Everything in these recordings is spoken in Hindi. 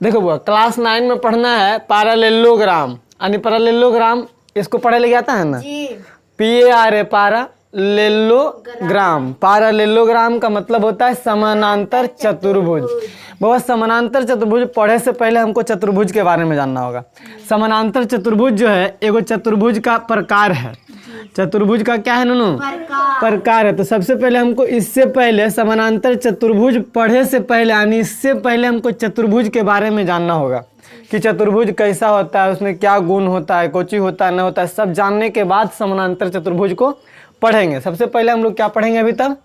देखो बुआ, क्लास 9 में पढ़ना है पैरेललोग्राम, यानी पैरेललोग्राम इसको पढ़े ले आता है ना, PARA पैरेललोग्राम। पैरेललोग्राम का मतलब होता है समानांतर चतुर्भुज। बहुत समानांतर चतुर्भुज पढ़े से पहले हमको चतुर्भुज के बारे में जानना होगा। समानांतर चतुर्भुज जो है एगो चतुर्भुज का प्रकार है। चतुर्भुज का क्या है नूनू? प्रकार है। तो सबसे पहले हमको इससे पहले समानांतर चतुर्भुज पढ़े से पहले, यानी इससे पहले हमको चतुर्भुज के बारे में जानना होगा कि चतुर्भुज कैसा होता है, उसमें क्या गुण होता है, कोची होता है, न होता है, सब जानने के बाद समानांतर चतुर्भुज को पढ़ेंगे। सबसे पहले हम लोग क्या पढ़ेंगे अभी तक?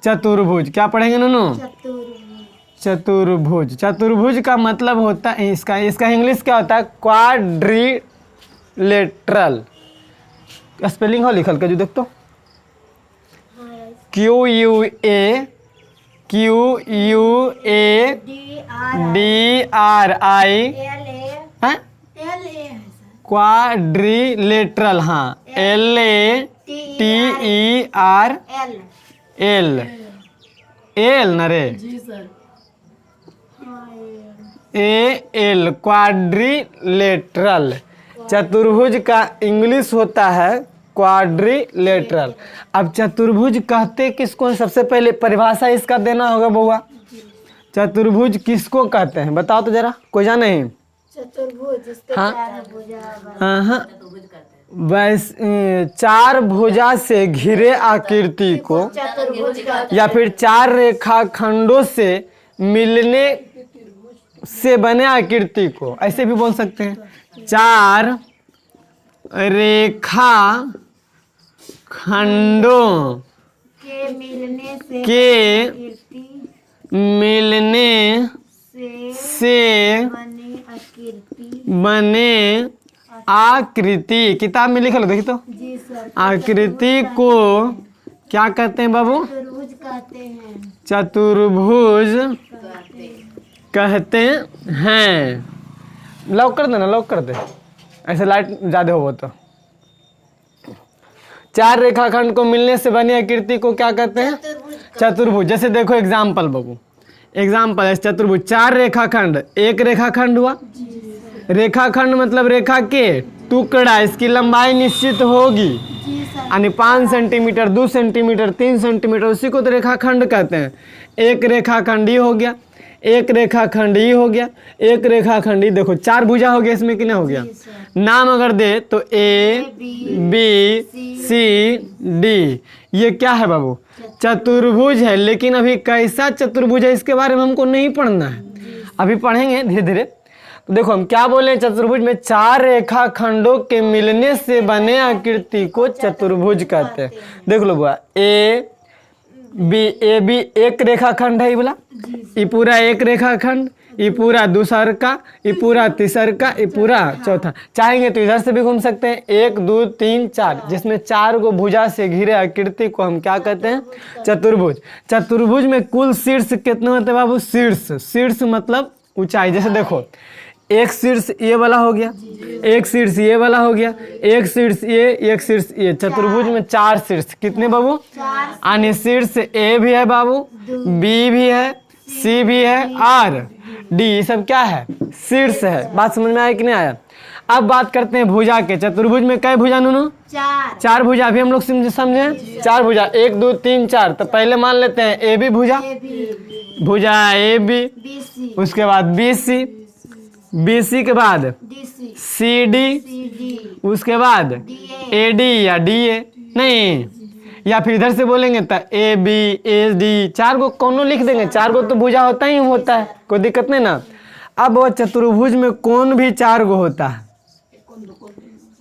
चतुर्भुज। क्या पढ़ेंगे नूनू? चतुर्भुज। चतुर्भुज का मतलब होता है इसका इंग्लिश क्या होता है? क्वाड्रिलेटरल। स्पेलिंग हो लिखल के जो देख तो, QUADRI क्वाड्रिलेटरल। हाँ, LATERL न रे, AL क्वाड्रिलेटरल। चतुर्भुज का इंग्लिश होता है क्वाड्रिलेटरल। अब चतुर्भुज कहते किसको? सबसे पहले परिभाषा इसका देना होगा बउआ। चतुर्भुज किसको कहते हैं बताओ तो जरा, कोई जाने? चतुर्भुज। हाँ, बस 4 भुजा से घिरे आकृति को या फिर 4 रेखाखंडों से मिलने से बने आकृति को ऐसे भी बोल सकते हैं। 4 रेखा खंडों के मिलने से बने आकृति। किताब में लिखल देखी तो, आकृति को क्या कहते हैं बाबू? चतुर्भुज कहते हैं। चतुर्भुज कहते हैं। लॉक कर देना, लॉक कर दे, ऐसे लाइट ज्यादा हो तो। 4 रेखाखंड को मिलने से बनी आकृति को क्या कहते हैं? चतुर्भुज। जैसे देखो एग्जाम्पल बाबू, एग्जाम्पल है चतुर्भुज। 4 रेखाखंड, एक रेखाखंड हुआ। रेखाखंड मतलब रेखा के टुकड़ा, इसकी लंबाई निश्चित होगी, यानी 5 सेंटीमीटर, 2 सेंटीमीटर, 3 सेंटीमीटर, उसी को तो रेखाखंड कहते हैं। एक रेखाखंड ही हो गया, एक रेखाखंड ही हो गया, एक रेखाखंड ही। देखो 4 भुजा हो गया इसमें, कितना हो गया? नाम अगर दे तो ABCD, ये क्या है बाबू? चतुर्भुज है। लेकिन अभी कैसा चतुर्भुज है इसके बारे में हमको नहीं पढ़ना है, अभी पढ़ेंगे धीरे धीरे। तो देखो हम क्या बोले, चतुर्भुज में 4 रेखाखंडों के मिलने से बने आकृति को चतुर्भुज कहते हैं। देख लो बुआ, AB एक रेखाखंड है ये बोला, ये पूरा एक रेखाखंड, ये पूरा दूसर का, ये पूरा तीसर का, ये पूरा चौथा। चाहेंगे तो इधर से भी घूम सकते हैं, 1 2 3 4, जिसमें 4 को भुजा से घिरे आकृति को हम क्या कहते हैं? चतुर्भुज। चतुर्भुज में कुल शीर्ष कितने होते हैं बाबू? शीर्ष मतलब ऊंचाई। जैसे देखो एक शीर्ष ये वाला हो गया, एक शीर्ष ये वाला हो गया, एक शीर्ष ये, एक शीर्ष ये। चतुर्भुज में 4 शीर्ष कितने बाबू? यानी शीर्ष A भी है बाबू, B भी है, C भी है और D, ये सब क्या है? शीर्ष है। बात समझ में आया कि नहीं आया? अब बात करते हैं भुजा के। चतुर्भुज में कई भुजा नूनू? 4 भुजा। अभी हम लोग समझे 4 भुजा, 1 2 3 4। तो पहले मान लेते हैं AB भुजा, भुजा AB, उसके बाद BC, BC के बाद CD, उसके बाद AD या DA, नहीं, या फिर इधर से बोलेंगे तो AB AD। 4 को कौनों लिख देंगे, 4 को तो भुजा होता ही होता है, कोई दिक्कत नहीं ना। अब वो चतुर्भुज में कौन भी 4 को होता है,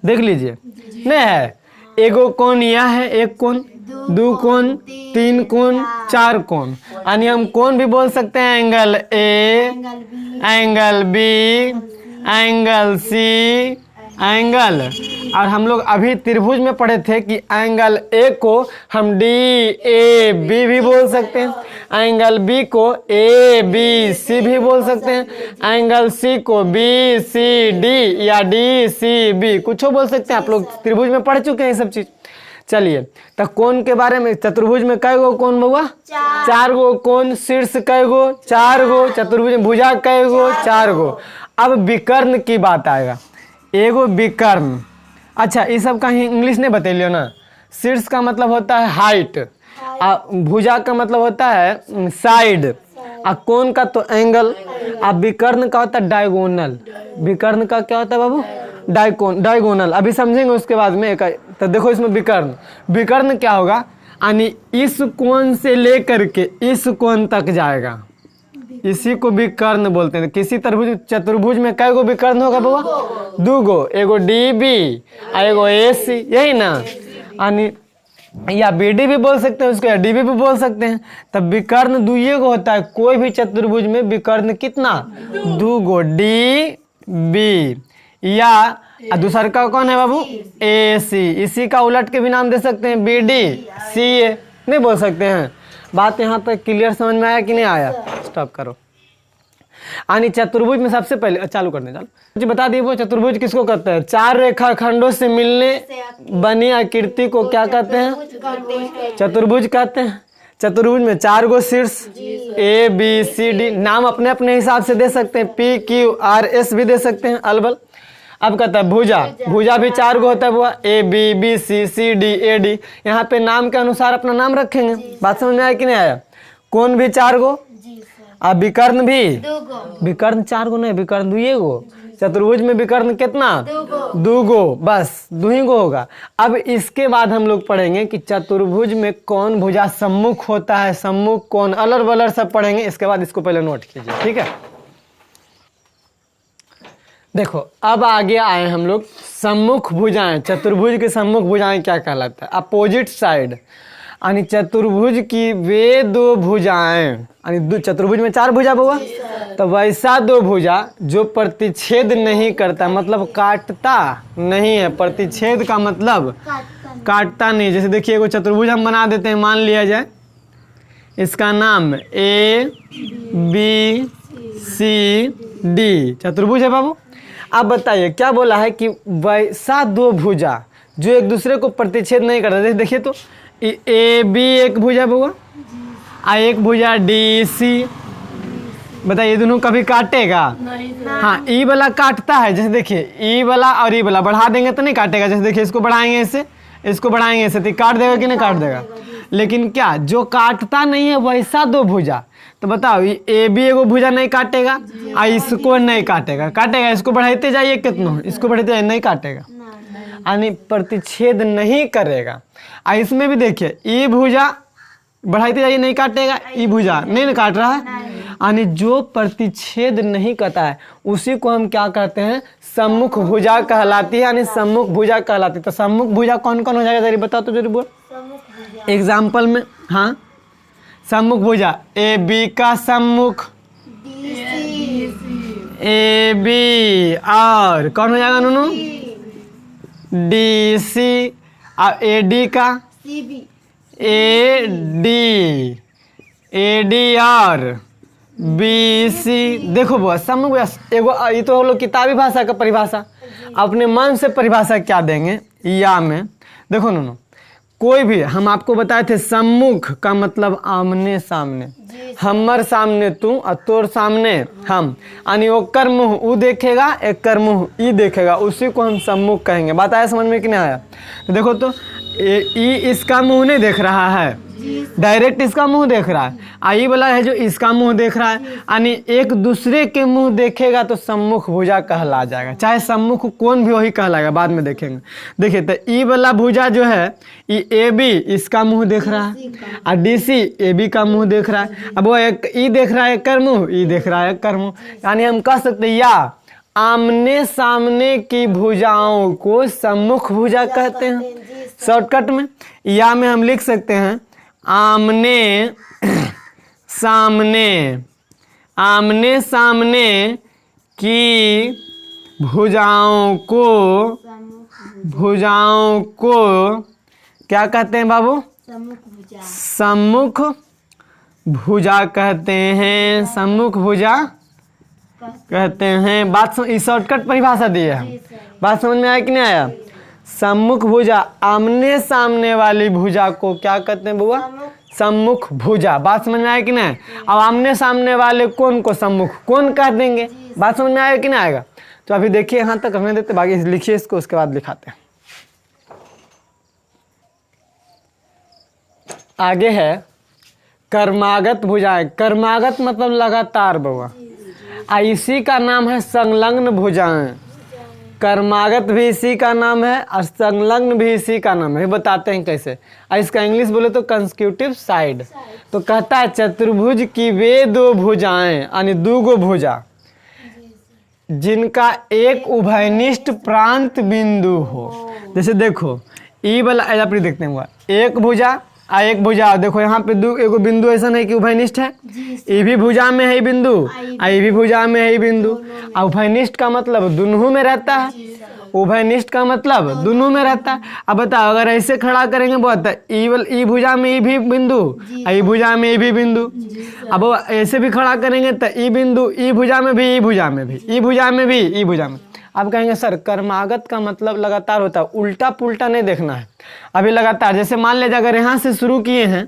देख लीजिए। नहीं है, एगो कोण यह है, एक कोण, 2 कोण, 3 कोण, 4 कोण। यानी हम कोण भी बोल सकते हैं, angle A, angle B, angle C, angle. और हम लोग अभी त्रिभुज में पढ़े थे कि एंगल A को हम DAB भी बोल सकते हैं, एंगल B को ABC भी बोल सकते हैं, एंगल C को BCD या DCB कुछ बोल सकते हैं। आप लोग त्रिभुज में पढ़ चुके हैं ये सब चीज। चलिए, तो कोण के बारे में, चतुर्भुज में कै गो कोण बउआ? 4 गो कोण। शीर्ष कै गो? 4 गो। चतुर्भुज में भुजा कै गो? 4 गो। अब विकर्ण की बात आएगा, एगो विकर्ण। अच्छा, ये सब का इंग्लिश नहीं बतेलियो ना। शीर्ष का मतलब होता है हाइट, भुजा का मतलब होता है साइड, और कोण का तो एंगल, और विकर्ण का होता है डायगोनल। विकर्ण का क्या होता है बाबू? डायगोनल। अभी समझेंगे उसके बाद में। तो देखो इसमें विकर्ण, विकर्ण क्या होगा, यानी इस कोण से लेकर के इस कोण तक जाएगा, इसी को विकर्ण बोलते हैं। किसी चतुर्भुज में कै गो विकर्ण होगा बाबा? 2 गो, एगो डीबी और एगो एसी, यही ना। यानी या बीडी भी बोल सकते हैं उसको, या डीबी भी बोल सकते हैं। तब विकर्ण 2 गो होता है। कोई भी चतुर्भुज में विकर्ण कितना? 2 गो, डी बी। या दूसरा का कौन है बाबू? ए सी। इसी का उलट के भी नाम दे सकते हैं, बी डी सी ए, नहीं बोल सकते हैं। बात यहाँ तक क्लियर समझ में आया कि नहीं आया? स्टॉप करो। यानी चतुर्भुज में सबसे पहले चालू करने चालू मुझे बता दिए, वो चतुर्भुज किसको कहते हैं? 4 रेखाखंडों से मिलने बनी आकृति को क्या कहते हैं? चतुर्भुज कहते हैं। चतुर्भुज में 4 गो शीर्ष, ए बी सी डी, नाम अपने अपने हिसाब से दे सकते हैं, पी क्यू आर एस भी दे सकते हैं, अलबल। अब कहता है भुजा, भुजा भी 4 गो होता है वो, A B B C C D A D. यहाँ पे नाम के अनुसार अपना नाम रखेंगे। बात समझ में आया कि नहीं आया? कोण भी 4 गो, अब विकर्ण भी 2 गो। विकर्ण 4 गो नहीं, विकर्ण 2 गो। चतुर्भुज में विकर्ण कितना? 2 गो, बस 2 ही गो होगा। अब इसके बाद हम लोग पढ़ेंगे कि चतुर्भुज में कौन भुजा सम्मुख होता है, सम्मुख कौन, अलर बलर सब पढ़ेंगे। इसके बाद इसको पहले नोट कीजिए, ठीक है। देखो अब आगे आए हम लोग सम्मुख भुजाएं। चतुर्भुज के सम्मुख भुजाएं क्या कहलाता है? Opposite side. यानी चतुर्भुज की वे 2 भुजाएं, यानी चतुर्भुज में 4 भुजा हुआ, तो वैसा 2 भुजा जो प्रतिच्छेद नहीं करता, मतलब काटता नहीं है। प्रतिच्छेद का मतलब काटता नहीं। जैसे देखिए एगो चतुर्भुज हम बना देते हैं, मान लिया जाए इसका नाम ए बी सी डी चतुर्भुज है बाबू। आप बताइए क्या बोला है कि वैसा 2 भुजा जो एक दूसरे को प्रतिच्छेद नहीं करता। देखिए तो ए बी एक भुजा हुआ, एक भुजा डी सी। बताइए दोनों कभी काटेगा? हाँ, ई वाला काटता है। जैसे देखिए ई वाला और ई वाला बढ़ा देंगे तो नहीं काटेगा। जैसे देखिए इसको बढ़ाएंगे इससे, इसको बढ़ाएंगे इससे, तो काट देगा कि नहीं काट देगा? लेकिन क्या जो काटता नहीं है वैसा 2 भुजा, तो बताओ ए बी एगो भुजा नहीं काटेगा और इसको नहीं काटेगा, काटेगा? इसको बढ़ाते जाइए कितना, इसको बढ़ाते जाइए, नहीं काटेगा, यानी प्रतिच्छेद नहीं करेगा। और इसमें भी देखिए ई भुजा बढ़ाते जाइए, नहीं काटेगा, ई भुजा नहीं काट रहा है, यानी जो प्रतिच्छेद नहीं करता है उसी को हम क्या कहते हैं? सम्मुख भुजा कहलाती है, यानी सम्मुख भुजा कहलाती है। तो सम्मुख भुजा कौन कौन हो जाएगा जरा बताओ तो जरूर बोल। एग्जाम्पल में, हाँ, सम्मुख भुजा ए बी का सम्मुख, ए बी, और कौन हो जाएगा नूनू? डी सी, और ए डी का ए डी और बी सी। देखो बुआ सम्मुख एगो, ये तो हम लोग किताबी भाषा का परिभाषा, अपने मन से परिभाषा क्या देंगे या में। देखो नूनू, कोई भी हम आपको बताए थे सम्मुख का मतलब आमने सामने, हमर सामने तू और तोर सामने हम, यानी ओकर मुँह ऊ देखेगा, एक कर मुँह ई देखेगा, उसी को हम सम्मुख कहेंगे। बात आया समझ में कि नहीं आया? तो देखो तो ई इसका मुँह नहीं देख रहा है, डायरेक्ट इसका मुंह देख रहा है, आई वाला है जो इसका मुंह देख रहा है, यानी एक दूसरे के मुंह देखेगा तो सम्मुख भुजा कहला जाएगा। चाहे सम्मुख कौन भी वही कहलाएगा, बाद में देखेंगे। देखिए तो ई वाला भुजा जो है ई ए बी इसका मुंह देख रहा है, और डी सी ए बी का मुंह देख रहा है। अब वो एक ई देख रहा है एक कर मुंह, ई देख रहा है एक कर मुंह, यानी हम कह सकते हैं या आमने सामने की भुजाओं को सम्मुख भुजा कहते हैं। शॉर्टकट में या में हम लिख सकते हैं आमने सामने, आमने सामने की भुजाओं को क्या कहते हैं बाबू? सम्मुख भुजा कहते हैं, सम्मुख भुजा कहते हैं। बात इस शॉर्टकट परिभाषा दी है, बात समझ में आया कि नहीं आया? सम्मुख भुजा, आमने सामने वाली भुजा को क्या कहते हैं बुआ? सम्मुख भुजा। बात समझ में आया कि नहीं? अब आमने सामने वाले कौन को सम्मुख कौन कह देंगे? बात समझ में आएगा कि नहीं आएगा? तो अभी देखिए यहाँ तक हमने देते, बाकी लिखिए इसको, उसके बाद लिखाते हैं। आगे है कर्मागत भुजाएं। कर्मागत मतलब लगातार बुआ, इसी का नाम है संलग्न भुजाएं। कर्मागत भी इसी का नाम है और संलग्न भी इसी का नाम है। बताते हैं कैसे। इसका इंग्लिश बोले तो कंसेक्यूटिव साइड। तो कहता है चतुर्भुज की वे दो भुजाएं, यानी दो गो भुजा जिनका एक उभयनिष्ठ प्रांत बिंदु हो। जैसे देखो ई वाला अपनी देखते हैं, एक भुजा एक भुजा, देखो यहाँ पे दो एगो बिंदु ऐसा है कि उभयनिष्ठ है, ये भी भुजा में है बिंदु, ये भी भुजा में है बिंदु। उभयनिष्ठ का मतलब दोनों में रहता है, उभयनिष्ठ का मतलब दोनों में रहता है। अब बताओ अगर ऐसे खड़ा करेंगे बहुत, ई भुजा में ये भी बिंदु, ई भुजा में ये भी बिंदु। अब ऐसे भी खड़ा करेंगे तो ई बिंदु, ई भुजा में भी, ई भुजा में भी, ई भुजा में भी, ई भुजा में। अब कहेंगे सर कर्मागत का मतलब लगातार होता है, उल्टा पुल्टा नहीं देखना है। अभी लगातार, जैसे मान लीजिए अगर यहाँ से शुरू किए हैं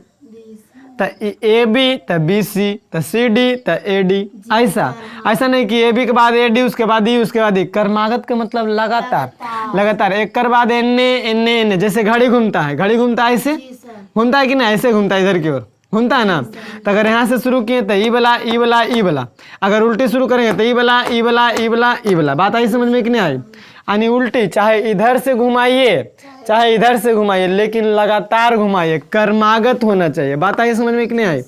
तो ए बी तो बी सी तो सी डी तो ए डी, ऐसा नहीं कि ए बी के बाद ए डी उसके बाद ई उसके बाद ई। कर्मागत का मतलब लगातार, लगातार एक कर बाद एने एने एने। जैसे घड़ी घूमता है, घड़ी घूमता है ऐसे घूमता है कि ना, ऐसे घूमता है, इधर की ओर घूमता है ना। तो अगर यहाँ से शुरू किए तो ई वाला ई वाला ई वाला, अगर उल्टी शुरू करेंगे तो ई वाला ई वाला ई वाला ई वाला। बात आई समझ में कि नहीं आई? यानी उल्टी चाहे इधर से घुमाइए चाहे इधर से घुमाइए, लेकिन लगातार घुमाइए, कर्मागत होना चाहिए। बात आई समझ में कि नहीं आई?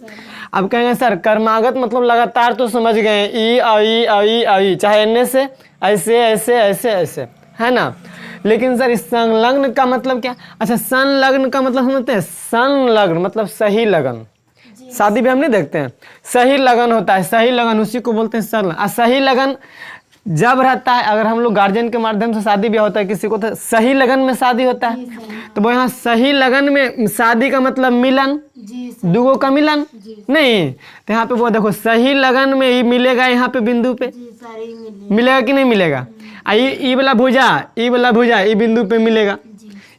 अब कहेंगे सर कर्मागत मतलब लगातार तो समझ गए, ई आई आई आई, चाहे एने से ऐसे ऐसे ऐसे ऐसे, है ना। लेकिन सर इस संलग्न का मतलब क्या? अच्छा संलग्न का मतलब समझते हैं? संलग्न मतलब सही लगन। शादी भी हम नहीं देखते हैं, सही लगन होता है, सही लगन उसी को बोलते हैं संलग्न। सही लगन जब रहता है, अगर हम लोग गार्जियन के माध्यम से शादी ब्याह होता है किसी को, तो सही लगन में शादी होता है। तो वो यहाँ सही लगन में शादी का मतलब मिलन, दुगो का मिलन नहीं। तो यहाँ पे वो देखो सही लगन में ही मिलेगा, यहाँ पे बिंदु पे मिलेगा कि नहीं मिलेगा? ई वाला भुजा ई वाला भुजा ई बिंदु पे मिलेगा,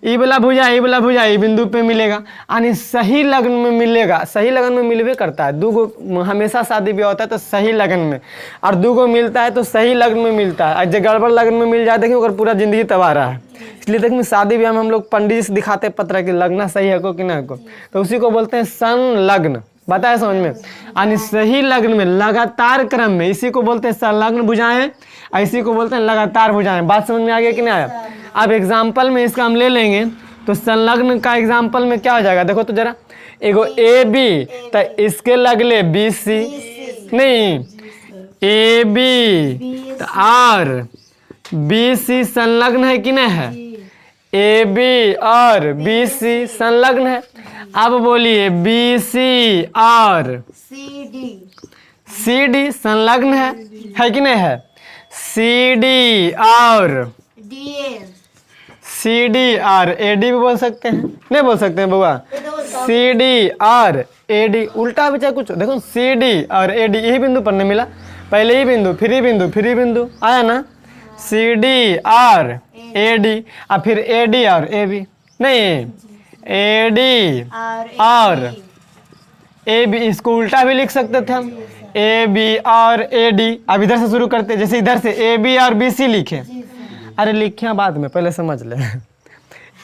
ई वाला भुजा ई वाला भुजा ई बिंदु पे मिलेगा, यानी सही लगन में मिलेगा। सही लगन में मिलवे करता है, दूगो हमेशा शादी ब्याह होता है तो सही लगन में, और दूगो मिलता है तो सही लगन में मिलता है। जो गड़बड़ लगन में मिल जाते हैं पूरा जिंदगी तबाह रहा है। इसलिए देखिए शादी ब्याह में हम लोग पंडित से दिखाते पत्र कि लगना सही है को कि ना को, तो उसी को बोलते हैं संलग्न। बताया समझ में? यानी सही लग्न में लगातार क्रम में, इसी को बोलते हैं संलग्न भुजाएं, इसी को बोलते हैं लगातार भुजाएं। बात समझ में आ गया कि नहीं आया? अब एग्जाम्पल में इसका हम ले लेंगे तो संलग्न का एग्जाम्पल में क्या हो जाएगा? देखो तो जरा, एगो ए बी तो इसके लगले बी सी, नहीं ए बी तो आर बी सी संलग्न है कि नहीं है? ए बी और बी सी संलग्न है। अब बोलिए बी सी और सी डी संलग्न है कि नहीं है? सी डी और सी डी और ए डी भी बोल सकते हैं, नहीं बोल सकते हैं बुआ? सी डी और ए डी, उल्टा भी चाहे कुछ देखो, सी डी और ए डी यही बिंदु पर नहीं मिला, पहले ही बिंदु फिर ही बिंदु फिर ही बिंदु आया ना। सी डी और ए डी, और फिर ए डी और ए बी, नहीं ए डी और ए बी, इसको उल्टा भी लिख सकते थे हम, ए बी और ए डी। अब इधर से शुरू करते, जैसे इधर से ए बी और बी सी लिखे, अरे लिखे बाद में, पहले समझ ले।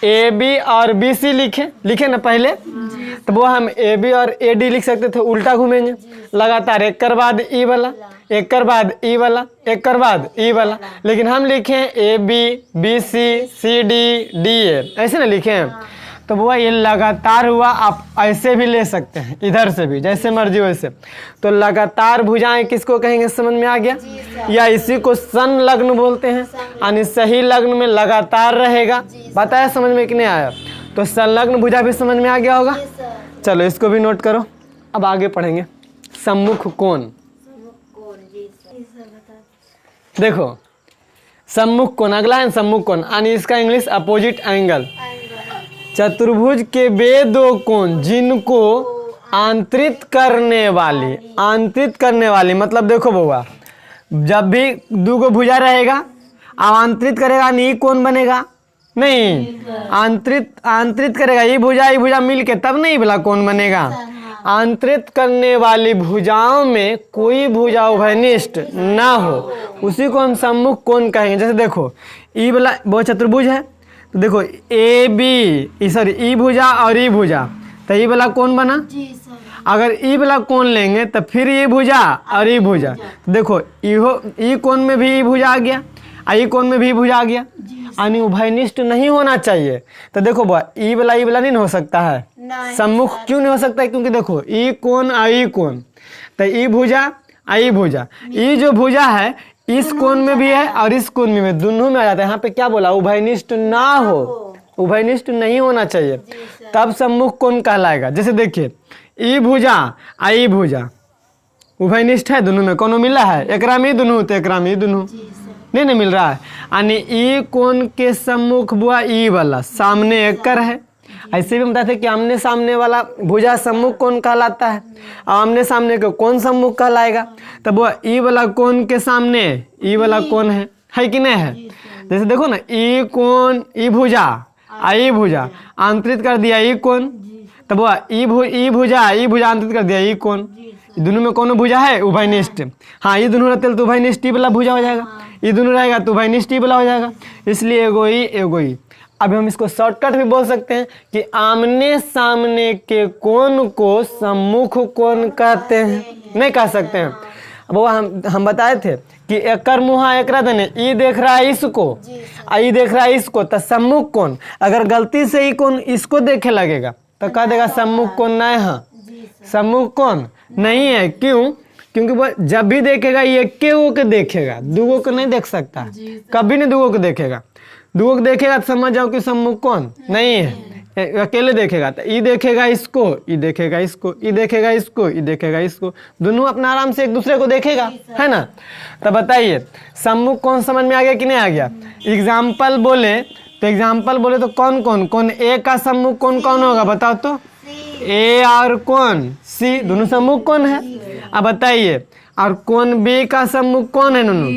ए बी और बी सी लिखे ना पहले, तो वो हम ए बी और ए डी लिख सकते थे, उल्टा घूमेंगे लगातार, एक कर बाद ई वाला, एक कर बाद ई वाला, एक कर बाद ई वाला। लेकिन हम लिखे A B B C C D D A, ऐसे ना लिखे हैं। तो वो ये लगातार हुआ, आप ऐसे भी ले सकते हैं, इधर से भी, जैसे मर्जी वैसे। तो लगातार भुजाएं किसको कहेंगे? समझ में आ गया? या इसी को संलग्न बोलते हैं, यानी सही लग्न में लगातार रहेगा। बताया समझ में कि नहीं आया? तो संलग्न भुजा भी समझ में आ गया होगा। चलो इसको भी नोट करो, अब आगे पढ़ेंगे। सम्मुख कोण, देखो सम्मुख कोण अगला है, सम्मुख कोण यानी इसका इंग्लिश अपोजिट एंगल। चतुर्भुज के वे दो कोण जिनको आंतरित करने वाली मतलब देखो बउआ, जब भी दो गो भुजा रहेगा, अब आंतरित करेगा नहीं, कोण बनेगा नहीं, आंतरित करेगा ई भुजा मिल के तब नहीं वाला कोण बनेगा। आंतरित करने वाली भुजाओं में कोई भुजा उभयनिष्ठ ना हो, उसी को हम सम्मुख कोण कहेंगे। जैसे देखो ई वाला वो चतुर्भुज है, तो देखो ए बी सॉरी ई भुजा और ई भुजा, तो ई वाला कोण बना। जी सर। अगर ई वाला कोण लेंगे तो फिर ये भुजा और ये भुजा, तो देखो ई कोण में भी ई भुजा आ गया, ई कोण में भी भुजा आ गया, यानी उभयनिष्ठ नहीं होना चाहिए। तो देखो ई वाला नहीं हो सकता है, सम्मुख क्यों नहीं हो सकता है? क्योंकि देखो ई कोण और ई कोण, तो ई भुजा और ई भुजा, ई जो भुजा है इस कोण में भी है और इस कोण में भी, दोनों में आ जाता है। यहाँ पे क्या बोला? उभयनिष्ठ ना हो, उभयनिष्ठ नहीं होना चाहिए, तब सम्मुख कोण कहलाएगा। जैसे देखिए ई भुजा आ ई भुजा उभयनिष्ठ है, दोनों में कोनो मिला है? एकरा में दोनों, तो एकरा में दोनों नहीं मिल रहा है, यानी ई कोण के सम्मुख बुआ ई वाला सामने एकर है। ऐसे भी हम बताते कि आमने सामने वाला भुजा सम्मुख कोण कहलाता है, आमने सामने को कौन सम्मुख कहलाएगा? तब वो ई वाला कोण के सामने ई वाला कोण है कि नहीं है? जैसे देखो ना ई कोण ई भुजा ई भुजा आंतरित कर दिया ई कोण, तब वो ई भुजा आंतरित कर दिया ई कोण, दोनों में कौन भुजा है? उभयनिष्ठ। हाँ ये दोनों रहते तो उभयनिष्ठ वाला भुजा हो जाएगा, ये दोनों रहेगा तो उभयनिष्ठ वाला हो जाएगा, इसलिए एगो ई। अब हम इसको शॉर्टकट भी बोल सकते हैं कि आमने सामने के कोण को सम्मुख कोण कहते हैं, नहीं कह सकते हैं। अब वो हम बताए थे कि एकर मुहा एकरा देने, ई देख रहा है इसको, ई देख रहा है इसको, तो सम्मुख कोण। अगर गलती से ई कोण इसको देखे लगेगा तो कह देगा सम्मुख कोण नहीं है, सम्मुख कोण नहीं है। क्यों? क्योंकि वो जब भी देखेगा ये एक को देखेगा, दूगो को नहीं देख सकता, कभी नहीं दूगो को देखेगा। दूगो को देखेगा तो समझ जाओ कि सम्मुख कोण नहीं है, अकेले देखेगा। तो ई देखेगा इसको, ई देखेगा इसको, ई देखेगा इसको, ई देखेगा इसको, दोनों अपना आराम से एक दूसरे को देखेगा, है ना? तो बताइए सम्मुख कोण समझ में आ गया कि नहीं आ गया? एग्जाम्पल बोले तो कौन ए का सम्मुख कोण कौन होगा बताओ तो? ए और कौन सी दोनों सम्मुख कौन है? अब बताइए, और कौन बी का सम्मुख कौन है? दोनों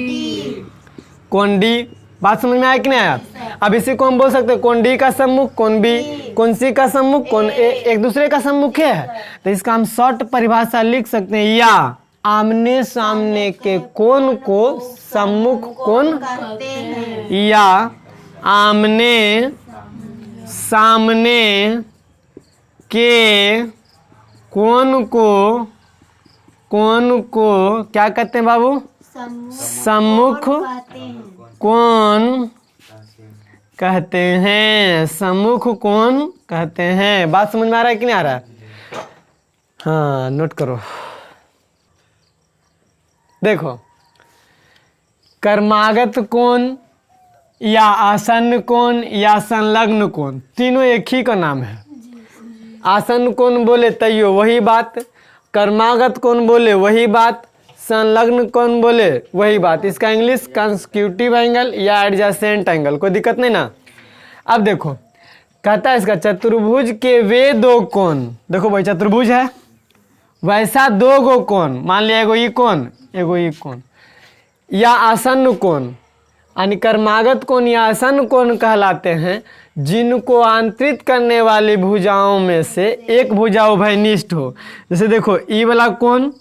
कौन डी। बात समझ में आया कि नहीं आया? अब इसी को हम बोल सकते हैं कौन डी का सम्मुख कौन बी, कौन सी का सम्मुख कौन ए, एक दूसरे का सम्मुख है। तो इसका हम शॉर्ट परिभाषा लिख सकते हैं, या आमने सामने के कोण को सम्मुख कोण, या आमने सामने के कोण को क्या कहते हैं बाबू? सम्मुख कोण कहते हैं, सम्मुख कोण कहते हैं। बात समझ में आ रहा है कि नहीं आ रहा है? हाँ नोट करो। देखो कर्मागत कोण या आसन्न कोण या संलग्न कोण, तीनों एक ही का नाम है। आसन्न कोण बोले तैयो वही बात, कर्मागत कोण बोले वही बात, संलग्न कोण बोले वही बात। इसका इंग्लिश कंसेक्यूटिव एंगल या एडजेसेंट एंगल, कोई दिक्कत नहीं ना। अब देखो कहता है इसका चतुर्भुज के वे दो कोण, देखो भाई चतुर्भुज है वैसा दो गो कोण, मान लिया एगो ई कोण या आसन्न कोण, यानी कर्मागत कोण या आसन्न कोण कहलाते हैं, जिनको आंतरित करने वाली भुजाओं में से एक भुजा उभयनिष्ठ हो। जैसे देखो ई वाला कोण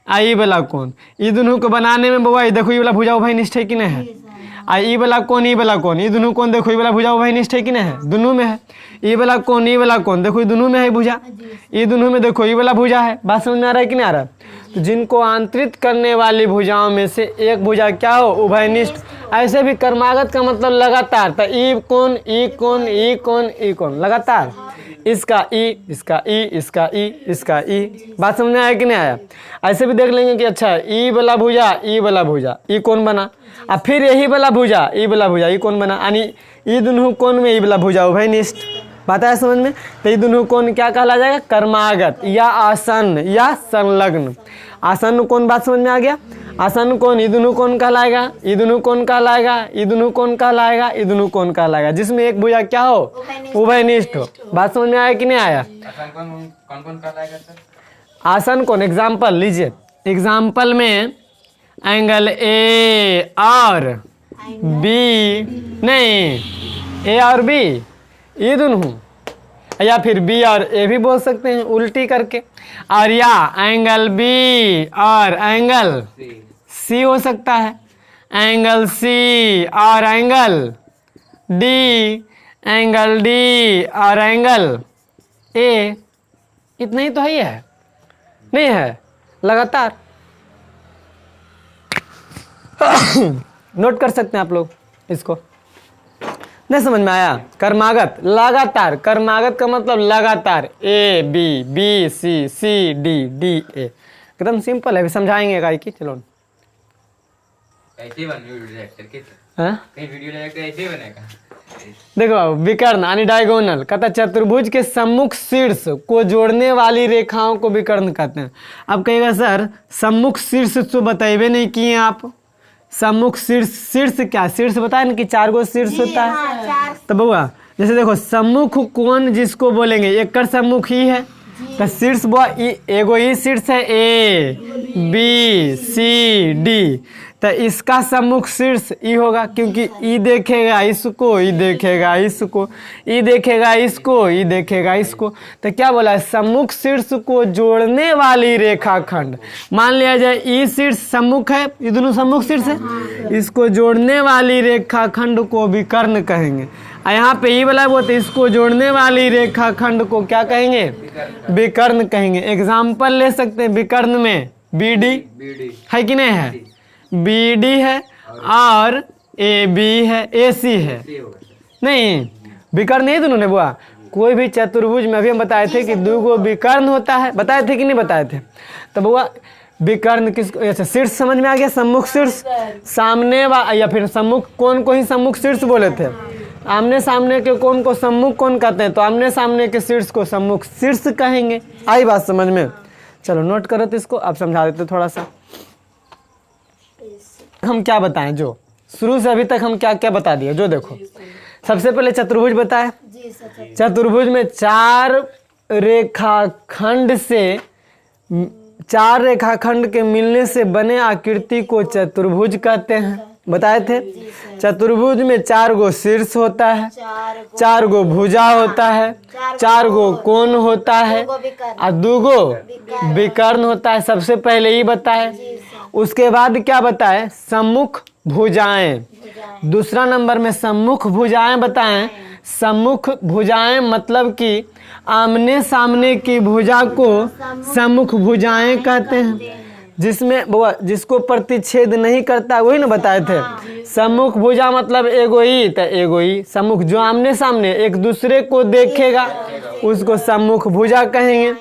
ई वाला कोण, ई दोनों को बनाने में बउआ देखो ई वाला भुजा उभयनिष्ठ है कि नहीं है? ई वाला कोण ई दोनों कोण देखो ई वाला भुजा उभयनिष्ठ है कि नहीं है? दोनों में है। ई वाला कोण देखो ई दोनों में है भुजा, ई दोनों में देखो ई वाला भुजा है। बात समझ में आ रहा है कि नहीं आ रहा? तो जिनको आंतरित करने वाली भुजाओं में से एक भुजा क्या हो? उभयनिष्ठ। ऐसे भी कर्मागत का मतलब लगातार, तो ई कोण लगातार, इसका ई। बात समझ में आया कि नहीं आया? ऐसे भी देख लेंगे कि अच्छा ई वाला भुजा ई कोण बना, और फिर यही वाला भुजा ई कोण बना, यानी ई दोनों कोण में ई वाला भुजा उभयनिष्ठ। बात है समझ में? तो ये दोनों कोण क्या कहला जाएगा? कर्मागत या आसन्न या संलग्न। आसन्न कोण बात समझ में आ गया? आसन्न कोण ये दोनों कोण कहलाएगा, ये दोनों कोण कहलाएगा, जिसमें एक भुजा क्या हो? उभयनिष्ठ हो। बात समझ में आया कि नहीं आया? कौन कहलाएगा सर? आसन्न कोण एग्जाम्पल लीजिए, एग्जाम्पल में एंगल ए और बी नहीं ए और बी, ये दोनों, या फिर बी और ए भी बोल सकते हैं उल्टी करके, और या एंगल बी और एंगल सी हो सकता है, एंगल सी और एंगल डी, एंगल डी और एंगल ए। इतना ही तो है, नहीं है लगातार। नोट कर सकते हैं आप लोग इसको। नहीं समझ में आया? कर्मागत लगातार, कर्मागत का मतलब लगातार, A B, B C, C D, D A. एकदम सिंपल है, अभी समझाएंगे गाय की। चलो ऐसे बन वीडियो डायरेक्टर के, हाँ कहीं वीडियो डायरेक्टर ऐसे ही बनेगा। देखो, विकर्ण यानी डायगोनल कहता है चतुर्भुज के सम्मुख शीर्ष को जोड़ने वाली रेखाओं को विकर्ण कहते हैं। अब कहेगा सर सम्मुख शीर्ष तो बताइए नहीं किए आप, सम्मुख शीर्ष, शीर्ष क्या, शीर्ष बताए ना कि 4 गो शीर्ष होता है। तो बउआ जैसे देखो सम्मुख कोण जिसको बोलेंगे, एक कर सम्मुख ही है, तो शीर्ष बुआ एगो ही शीर्ष है, ए बी सी डी, तो इसका सम्मुख शीर्ष ई होगा, क्योंकि ई देखेगा इसको, ई देखेगा इसको, ई देखेगा इसको, ई देखेगा इसको। तो क्या बोला है, सम्मुख शीर्ष को जोड़ने वाली रेखाखंड। मान लिया जाए ई शीर्ष सम्मुख है, ये दोनों सम्मुख शीर्ष है, इसको जोड़ने वाली रेखाखंड को विकर्ण कहेंगे। और यहाँ पे ई वाला वो, तो इसको जोड़ने वाली रेखाखंड को क्या कहेंगे, विकर्ण कहेंगे। एग्जाम्पल ले सकते हैं विकर्ण में, बी डी है कि नहीं है, बी डी है और ए बी है, ए सी है, नहीं विकर्ण नहीं दोनों ने बुआ। कोई भी चतुर्भुज में अभी हम बताए थे कि 2 गो विकर्ण होता है, बताए थे कि नहीं बताए थे? तो बुआ विकर्ण किस, अच्छा शीर्ष समझ में आ गया, सम्मुख शीर्ष, सामने या फिर सम्मुख कोण को ही सम्मुख शीर्ष बोले थे। आमने सामने के कोण को सम्मुख कोण कहते हैं, तो आमने सामने के शीर्ष को सम्मुख शीर्ष कहेंगे। आई बात समझ में? चलो नोट करो तो इसको, अब समझा देते थोड़ा सा। हम क्या बताएं, जो शुरू से अभी तक हम क्या क्या बता दिए, जो देखो सबसे पहले चतुर्भुज बताए। चतुर्भुज में 4 रेखाखंड से, 4 रेखाखंड के मिलने से बने आकृति को चतुर्भुज कहते हैं, बताए थे। चतुर्भुज में 4 गो शीर्ष होता है, 4 गो भुजा होता है, 4 गो कोण होता है और 2 गो विकर्ण होता है। सबसे पहले ही बताए, उसके बाद क्या बताए, सम्मुख भुजाएं। दूसरा नंबर में सम्मुख भुजाएं बताएं। सम्मुख भुजाएं मतलब कि आमने सामने की भुजा को सम्मुख भुजाएं कहते हैं, जिसमें जिसको प्रतिच्छेद नहीं करता, वही ना बताए थे। सम्मुख भुजा मतलब एगो ही, तो एगो ही सम्मुख, जो आमने सामने एक दूसरे को देखेगा उसको सम्मुख भुजा कहेंगे।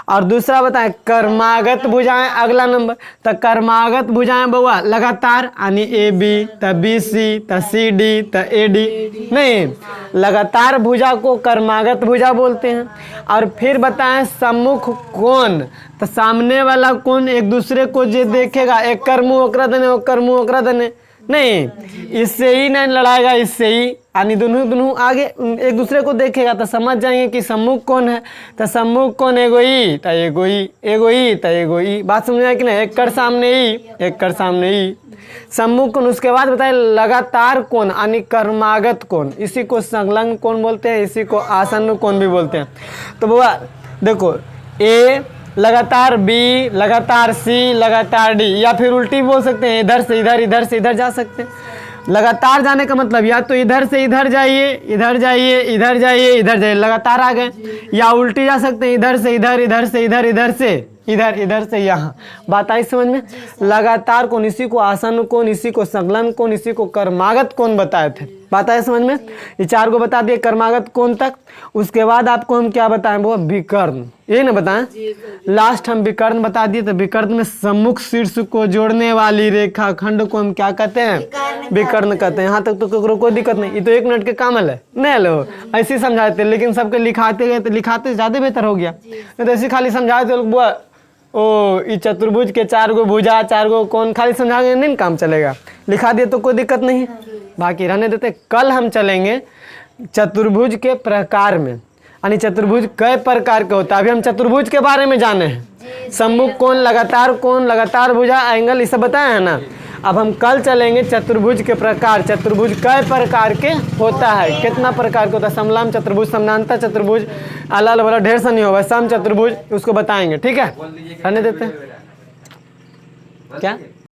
और दूसरा बताएं कर्मागत भुजाएं, अगला नंबर। तो कर्मागत भुजाएं बउआ लगातार, यानी ए बी, तो बी सी, तो सी डी, तो ए डी, नहीं लगातार भुजा को कर्मागत भुजा बोलते हैं। और फिर बताएं सम्मुख कोण, तो सामने वाला कोण एक दूसरे को जो देखेगा, एक कर मुँह ओकरा देने, एक कर मुँह ओकरा देने, नहीं इससे ही नहीं लड़ाएगा, इससे ही, यानी दोनों आगे एक दूसरे को देखेगा तो समझ जाएंगे कि सम्मुख कौन है। तो सम्मुख कौन, एगो ही, तो एगो ही, एगो ही, तो एगो ही। बात समझ आए कि नहीं? एक कर सामने ही, एक कर सामने ही, सम्मुख कोण। उसके बाद बताए लगातार कोण, यानी कर्मागत कोण, इसी को संलग्न कोण बोलते हैं, इसी को आसन्न कोण भी बोलते हैं। तो बाबा देखो, ए लगातार बी, लगातार सी, लगातार डी, या फिर उल्टी बोल सकते हैं, इधर से इधर, इधर से इधर जा सकते हैं। लगातार जाने का मतलब या तो इधर से इधर जाइए, इधर जाइए, इधर जाइए, इधर जाइए, लगातार आ गए। या उल्टी जा सकते हैं, इधर से इधर, इधर से इधर, इधर से इधर, इधर से यहाँ। बात आई समझ में? लगातार कोण, इसी को आसन्न कोण, इसी को संलग्न कोण, इसी को कर्मागत कोण बताए थे। बात आई समझ में? ये 4 को बता दिए कर्मागत कोण तक। उसके बाद आपको हम क्या बताएं, वो विकर्ण, ये ना बताएं। लास्ट हम विकर्ण बता दिए। तो विकर्ण में सम्मुख शीर्ष को जोड़ने वाली रेखाखंड को हम क्या कहते हैं, विकर्ण कहते हैं। यहाँ तक तो कोई दिक्कत नहीं, ये तो 1 मिनट के काम है, नहीं लो ऐसे समझाते, लेकिन सबके लिखाते गए तो लिखाते ज्यादा बेहतर हो गया। तो ऐसे खाली समझाते लोग, बुआ ओ ये चतुर्भुज के 4 गो भुजा, 4 गो कोण, खाली समझाएंगे नहीं काम चलेगा। लिखा दिए तो कोई दिक्कत नहीं, बाकी रहने देते। कल हम चलेंगे चतुर्भुज के प्रकार में, यानी चतुर्भुज कई प्रकार के होता है। अभी हम चतुर्भुज के बारे में जाने हैं। सम्मुख कोण, लगातार भुजा, एंगल, ये सब बताया है ना। अब हम कल चलेंगे चतुर्भुज के प्रकार। चतुर्भुज कई प्रकार के होता है, कितना प्रकार का होता है, समलंब चतुर्भुज, समानांतर चतुर्भुज, अलग अलग ढेर सा नहीं होगा, सम चतुर्भुज, उसको बताएंगे। ठीक है, बोल दीजिए करने देते हैं बोल क्या? दीजिए।